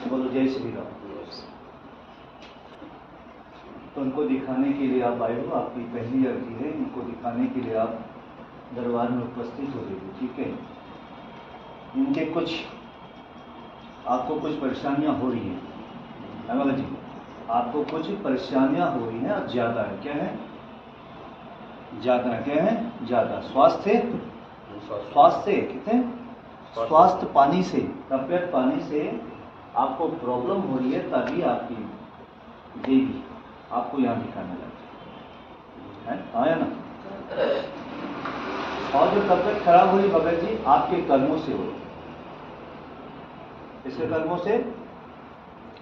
बोलो जय श्री राम। तो उनको दिखाने के लिए आप आए हो, आपकी पहली अर्जी है, इनको दिखाने के लिए आप दरबार में उपस्थित हो रहे हो, ठीक है। इनके कुछ आपको कुछ परेशानियां हो रही हैं, अमल जी, आपको कुछ परेशानियां हो रही हैं और ज़्यादा है। क्या है? ज़्यादा है। क्या है? ज़्यादा। स्वास्थ्य कितने? स्वास्थ्य पानी से, तबियत पानी से आपको प्रॉब्लम हो रही है, तभी आपकी देवी आपको यहाँ दिखाने लगे है, आया ना। और जो तबियत खराब हुई भगत जी, आपके कर्मों से हो। इसके कर्मों से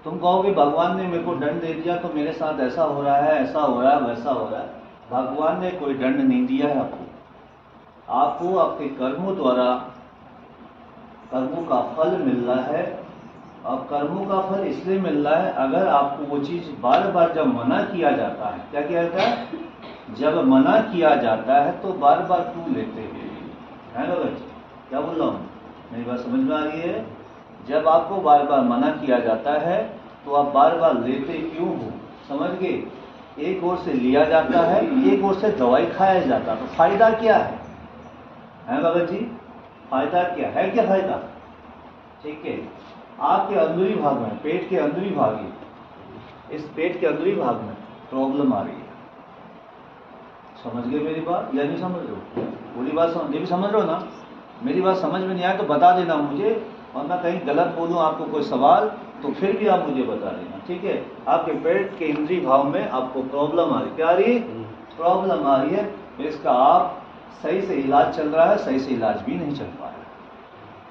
तुम कहोगे भगवान ने मेरे को दंड दे दिया तो मेरे साथ ऐसा हो रहा है, ऐसा हो रहा है, वैसा हो रहा है। भगवान ने कोई दंड नहीं दिया है आपको। आपको आपके कर्मों द्वारा कर्मों का फल मिल रहा है। और कर्मों का फल इसलिए मिल रहा है, अगर आपको वो चीज़ बार बार जब मना किया जाता है, क्या किया जाता है? जब मना किया जाता है तो बार बार क्यों लेते हैं ना बच्चे? क्या बोल रहा हूँ, मेरी बात समझ में आ रही है? जब आपको बार बार मना किया जाता है तो आप बार बार लेते क्यों हो? समझ गए? एक ओर से लिया जाता है, एक ओर से दवाई खाया जाता है, तो फायदा क्या है भगत जी? फायदा क्या है? क्या फायदा? ठीक है, आपके अंदरूनी भाग में, पेट के अंदरूनी भाग में, इस पेट के अंदरूनी भाग में प्रॉब्लम आ रही है। समझ गए मेरी बात या नहीं समझ रहे हो? पूरी बात समझ, ये भी समझ रहे हो ना? मेरी बात समझ में नहीं आए तो बता देना मुझे, और मैं कहीं गलत बोलूँ आपको कोई सवाल तो फिर भी आप मुझे बता देना, ठीक है। आपके पेट के इंद्रिय भाव में आपको प्रॉब्लम आ रही है। क्या आ रही है? प्रॉब्लम आ रही है। तो इसका आप सही से इलाज चल रहा है, सही से इलाज भी नहीं चल पा रहा है,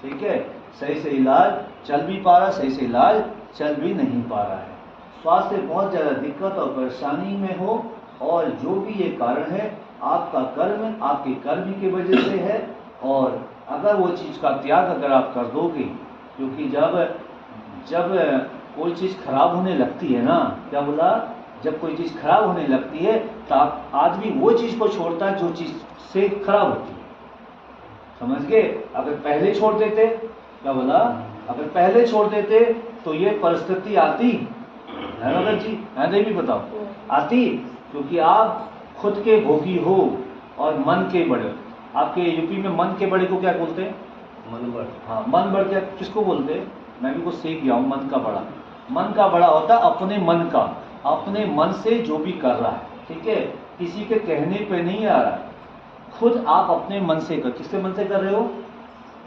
ठीक है। सही से इलाज चल भी पा रहा, सही से इलाज चल भी नहीं पा रहा है। स्वास्थ्य में बहुत ज़्यादा दिक्कत और परेशानी में हो, और जो भी ये कारण है आपका कर्म, आपके कर्म की वजह से है। और अगर वो चीज़ का त्याग अगर आप कर दोगे, क्योंकि जब कोई चीज़ खराब होने लगती है ना, क्या बोला? जब कोई चीज़ खराब होने लगती है तो आदमी वो चीज़ को छोड़ता है जो चीज़ से खराब होती है। समझ गए? अगर पहले छोड़ देते, क्या बोला? अगर पहले छोड़ देते तो ये परिस्थिति आती है ना जी? है देवी बताओ, आती? क्योंकि आप खुद के भोगी हो और मन के बड़े। आपके यूपी में मन के बड़े को क्या बोलते हैं? मन बड़। हाँ, मन बड़ क्या किसको बोलते हैं? मैं भी कुछ सीख गया हूँ। मन का बड़ा, मन का बड़ा होता है अपने मन का, अपने मन से जो भी कर रहा है, ठीक है। किसी के कहने पे नहीं आ रहा है, खुद आप अपने मन से कर। किसके मन से कर रहे हो?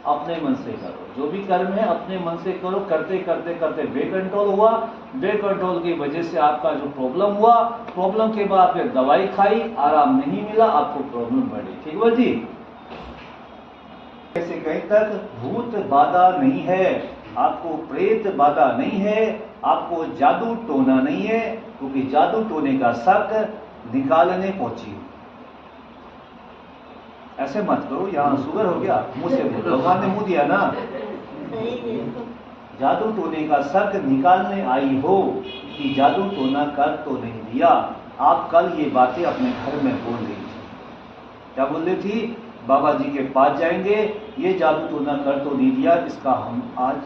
अपने मन से करो। जो भी कर्म है अपने मन से करो। करते करते करते बेकंट्रोल हुआ, बेकंट्रोल की वजह से आपका जो प्रॉब्लम हुआ, प्रॉब्लम के बाद आपने दवाई खाई, आराम नहीं मिला, आपको प्रॉब्लम बढ़ी, ठीक है जी। ऐसे कहीं तक भूत बाधा नहीं है, आपको प्रेत बाधा नहीं है, आपको जादू टोना नहीं है, क्योंकि जादू टोने का शक निकालने पहुंची। ऐसे मत करो, यहाँ शुगर हो गया, मुंह से बोलो, भगवान ने मुंह दिया ना। जादू टोने का शक निकालने आई हो कि जादू टोना कर तो नहीं दिया। आप कल ये बातें अपने घर में बोल रही थी। क्या बोल रही थी? बाबा जी के पास जाएंगे, ये जादू टोना कर तो नहीं दिया, इसका हम आज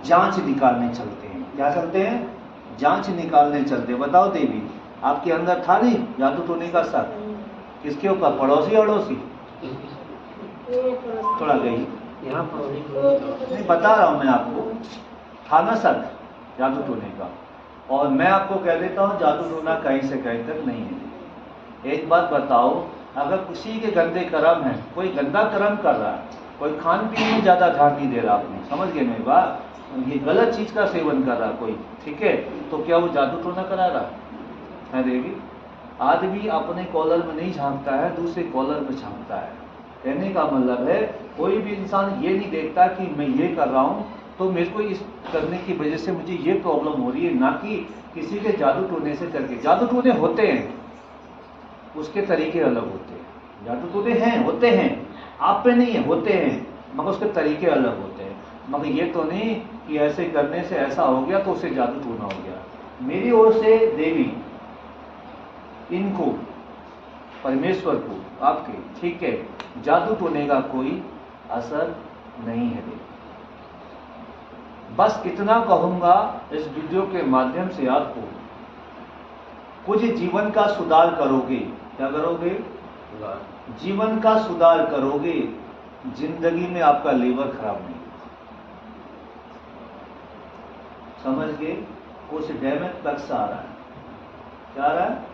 जांच निकालने चलते हैं। क्या चलते हैं? जांच निकालने चलते हैं। बताओ देवी, आपके अंदर था नहीं जादू टोने का शक? किसके ऊपर? पड़ोसी अड़ोसी? थोड़ा गई यहाँ नहीं, बता रहा हूँ मैं आपको, था ना शक जादू टोने का। और मैं आपको कह देता हूँ जादू टोना कहीं से कहीं तक नहीं है। एक बात बताओ, अगर किसी के गंदे कर्म है, कोई गंदा कर्म कर रहा है, कोई खान पीन में ज़्यादा ध्यान नहीं दे रहा, आपने समझ गए मेरी बात, ये गलत चीज़ का सेवन कर रहा कोई, ठीक है, तो क्या वो जादू टोना करा रहा है देवी? आदमी अपने कॉलर में नहीं झांकता है, दूसरे कॉलर में झांकता है। कहने का मतलब है, कोई भी इंसान ये नहीं देखता कि मैं ये कर रहा हूँ तो मेरे को इस करने की वजह से मुझे ये प्रॉब्लम हो रही है, ना कि किसी के जादू टोने से करके। जादू टोने होते हैं, उसके तरीके अलग होते हैं। जादू टोने हैं, होते हैं, आप पे नहीं है, होते हैं, मगर उसके तरीके अलग होते हैं। मगर ये तो नहीं कि ऐसे करने से ऐसा हो गया तो उसे जादू टोना हो गया। मेरी ओर से देवी इनको, परमेश्वर को, आपके, ठीक है, जादू टोने का कोई असर नहीं है। बस इतना कहूँगा इस वीडियो के माध्यम से आपको, कुछ जीवन का सुधार करोगे। क्या करोगे? जीवन का सुधार करोगे, जिंदगी में आपका लीवर खराब नहीं। समझ गए? कुछ डैमेज पक्ष आ रहा है। क्या आ रहा है?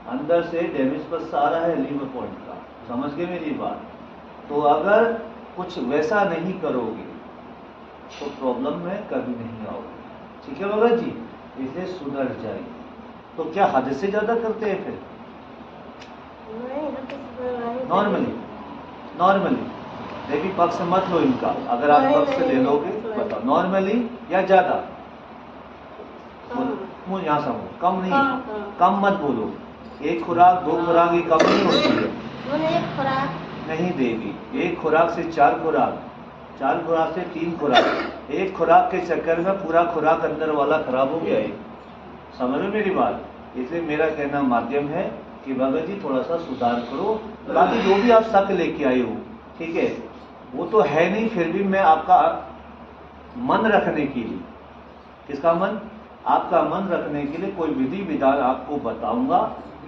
अंदर से डैमेज पक्ष आ रहा है लीवर पॉइंट का। समझ गए मेरी बात? तो अगर कुछ वैसा नहीं करोगे तो प्रॉब्लम में कभी नहीं आओगे। ठीक है भगत जी? इसे सुधर जाएगी। तो क्या हद से ज्यादा करते हैं फिर? नॉर्मली देवी पक्ष मत लो इनका। अगर आप पक्ष ले लोगे बताओ, नॉर्मली या ज्यादा? मुझे यहाँ समझो, कम नहीं, कम मत बोलो। एक खुराक दो खुराक ये कम नहीं होती है। एक खुराक नहीं देगी, एक खुराक से चार खुराक, चार खुराक से तीन खुराक, एक खुराक के चक्कर में पूरा खुराक अंदर वाला खराब हो गया है। समझ में मेरी बात? इसलिए मेरा कहना माध्यम है कि भगत जी थोड़ा सा सुधार करो। बाकी जो भी आप शक लेके आए हो, ठीक है, वो तो है नहीं, फिर भी मैं आपका मन रखने के लिए, किसका मन? आपका मन रखने के लिए कोई विधि विधान आपको बताऊंगा,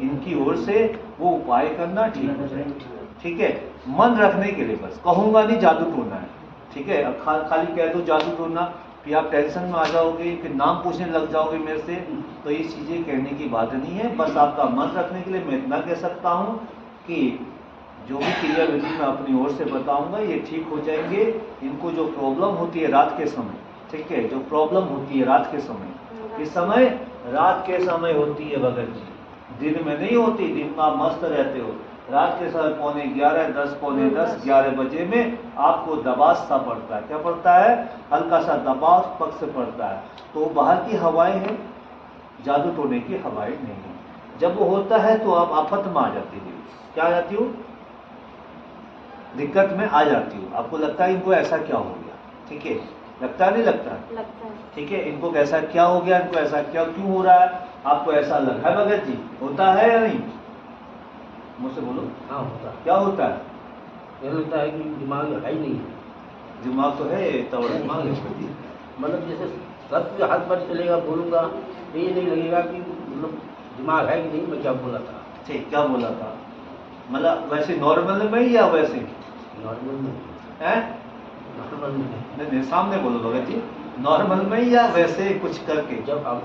इनकी ओर से वो उपाय करना ठीक हो जाएगा। ठीक है? मन रखने के लिए बस कहूंगा, नहीं जादू टोना है। ठीक है? अब खाली कह दो जादू टोना, फिर आप टेंशन में आ जाओगे, फिर नाम पूछने लग जाओगे मेरे से, तो ये चीजें कहने की बात नहीं है। बस आपका मन रखने के लिए मैं इतना कह सकता हूँ कि जो भी क्रिया विधि मैं अपनी ओर से बताऊंगा ये ठीक हो जाएंगे। इनको जो प्रॉब्लम होती है रात के समय, ठीक है, जो प्रॉब्लम होती है रात के समय, किस समय? रात के समय होती है भगत जी, दिन में नहीं होती। दिन में आप मस्त रहते हो, रात के समय 11:45, 10, पौने 10, 11 बजे में आपको दबाव सा पड़ता है। क्या पड़ता है? हल्का सा दबाव पक्ष से पड़ता है। तो बाहर की हवाएं हैं, जादू टोने की हवाएं नहीं है। जब वो होता है तो आप आफत में आ जाती हो। क्या आ जाती हो? दिक्कत में आ जाती हो। आपको लगता है इनको ऐसा क्या हो गया? ठीक है, लगता नहीं लगता? लगता है। ठीक है, इनको ऐसा क्या हो गया, इनको ऐसा क्या क्यों हो रहा है? आपको ऐसा लगा है भगत जी? होता है या नहीं? मुझसे बोलो। हाँ होता है। क्या होता है? यह लगता है कि दिमाग है ही नहीं है। दिमाग तो है, तब दिमाग है। मतलब जैसे सत्य हाथ पर चलेगा, बोलूँगा तो ये नहीं लगेगा कि मतलब दिमाग है कि नहीं, मैं क्या बोला था। ठीक, क्या बोला था? मतलब वैसे नॉर्मल में या वैसे? नॉर्मल में हैं? नॉर्मल में नहीं, सामने बोलो भगत जी, नॉर्मल में या वैसे कुछ करके? जब अब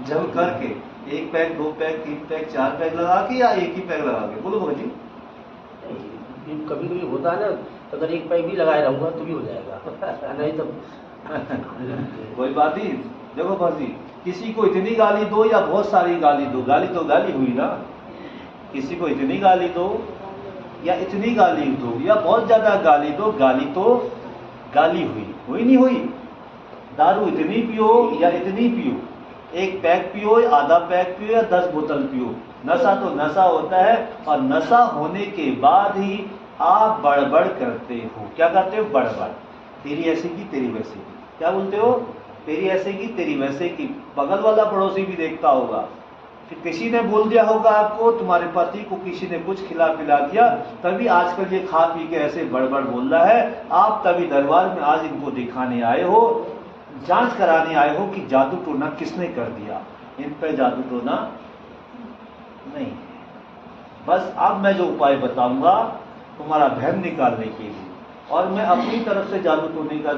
जब करके 1 पैक 2 पैक 3 पैक 4 पैक लगा के या एक ही पैक लगा के? बोलो भगत जी। कभी कभी होता है ना, तो अगर एक पैक भी लगाए रहूँगा तो भी हो जाएगा, नहीं तो कोई बात नहीं। देखो भाजी, किसी को इतनी गाली दो या बहुत सारी गाली दो, गाली तो गाली हुई ना। किसी को इतनी गाली दो या इतनी गाली दो या बहुत ज्यादा गाली दो, गाली तो गाली हुई नहीं हुई? दारू इतनी पियो या इतनी पियो, 1 पैक पियो, आधा पैक पियो या 10 बोतल पियो, नशा तो नशा होता है। और नशा होने के बाद ही आप बड़बड़ करते हो। क्या करते हो? बड़बड़। तेरी ऐसे की तेरी वैसे की। क्या बोलते हो? तेरी ऐसे की तेरी वैसे की। बगल वाला पड़ोसी भी देखता होगा, फिर किसी ने बोल दिया होगा आपको, तुम्हारे पति को किसी ने कुछ खिला पिला दिया, तभी आजकल ये खा पी के ऐसे बड़बड़ बोल रहा है। आप तभी दरबार में आज इनको दिखाने आए हो, जांच कराने आए हो कि जादू टोना किसने कर दिया। इन पर जादू टोना नहीं है। बस अब मैं जो उपाय बताऊंगा तुम्हारा भ्रम निकालने के लिए, और मैं अपनी तरफ से जादू टोने का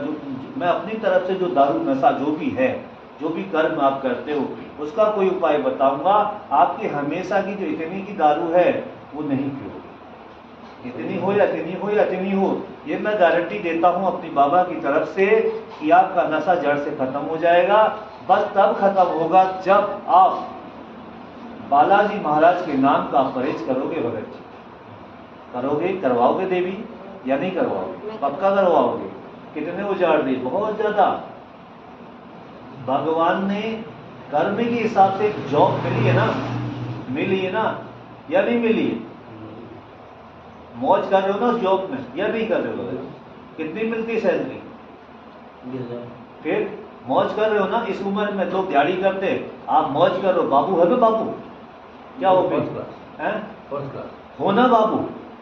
मैं अपनी तरफ से जो दारू नशा जो भी है, जो भी कर्म आप करते हो, उसका कोई उपाय बताऊंगा। आपकी हमेशा की जो इतनी की दारू है वो नहीं पियोगे। इतनी हो या इतनी हो या इतनी हो, ये मैं गारंटी देता हूं अपनी बाबा की तरफ से कि आपका नशा जड़ से खत्म हो जाएगा। बस तब खत्म होगा जब आप बालाजी महाराज के नाम का परहेज करोगे। भगत जी करोगे? करवाओगे देवी या नहीं करवाओगे? पक्का करवाओगे? कितने उजाड़ दिए? बहुत ज्यादा। भगवान ने कर्म के हिसाब से जॉब मिली है ना, मिली है ना या नहीं मिली है? मौज कर रहे हो ना उस जॉब में या नहीं कर रहे हो? कितनी मिलती सैलरी? फिर मौज कर रहे हो ना। इस उम्र में लोग दिहाड़ी करते, आप मौज कर रहे हो। बाबू है बे बाबू? क्या हो? फर्स्ट क्लास हो ना बाबू?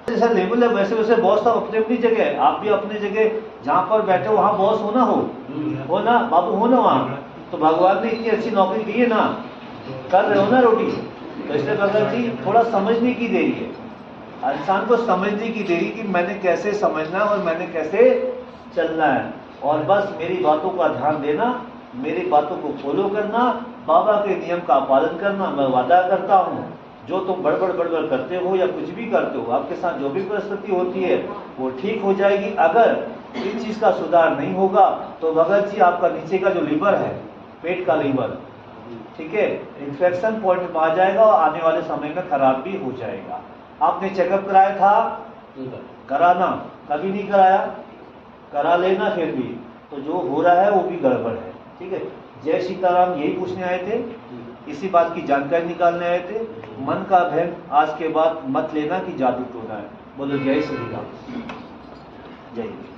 जैसा लेवल है वैसे वैसे बॉस साहब अपनी अपनी जगह है, आप भी अपनी जगह जहाँ पर बैठे हो वहाँ बॉस होना हो ना बाबू, हो ना वहाँ। तो भगवान ने इतनी अच्छी नौकरी दी है ना, कर रहे हो ना रोटी। तो इसलिए भगत जी थोड़ा समझने की देरी है, इंसान को समझने की देरी कि मैंने कैसे समझना है और मैंने कैसे चलना है। और बस मेरी बातों का ध्यान देना, मेरी बातों को फॉलो करना, बाबा के नियम का पालन करना। मैं वादा करता हूँ जो तुम बड़बड़ करते हो या कुछ भी करते हो, आपके साथ जो भी परिस्थिति होती है वो ठीक हो जाएगी। अगर इस चीज़ का सुधार नहीं होगा तो भगत जी आपका नीचे का जो लीवर है, पेट का लीवर, ठीक है, इन्फेक्शन पॉइंट में आ जाएगा और आने वाले समय में खराब भी हो जाएगा। आपने चेकअप कराया था, कराना, कभी नहीं कराया, करा लेना फिर भी, तो जो हो रहा है वो भी गड़बड़ है। ठीक है, जय सीताराम यही पूछने आए थे, इसी बात की जानकारी निकालने आए थे। मन का बहन आज के बाद मत लेना कि जादू टोना है। बोलो जय श्री राम, जय हिंद।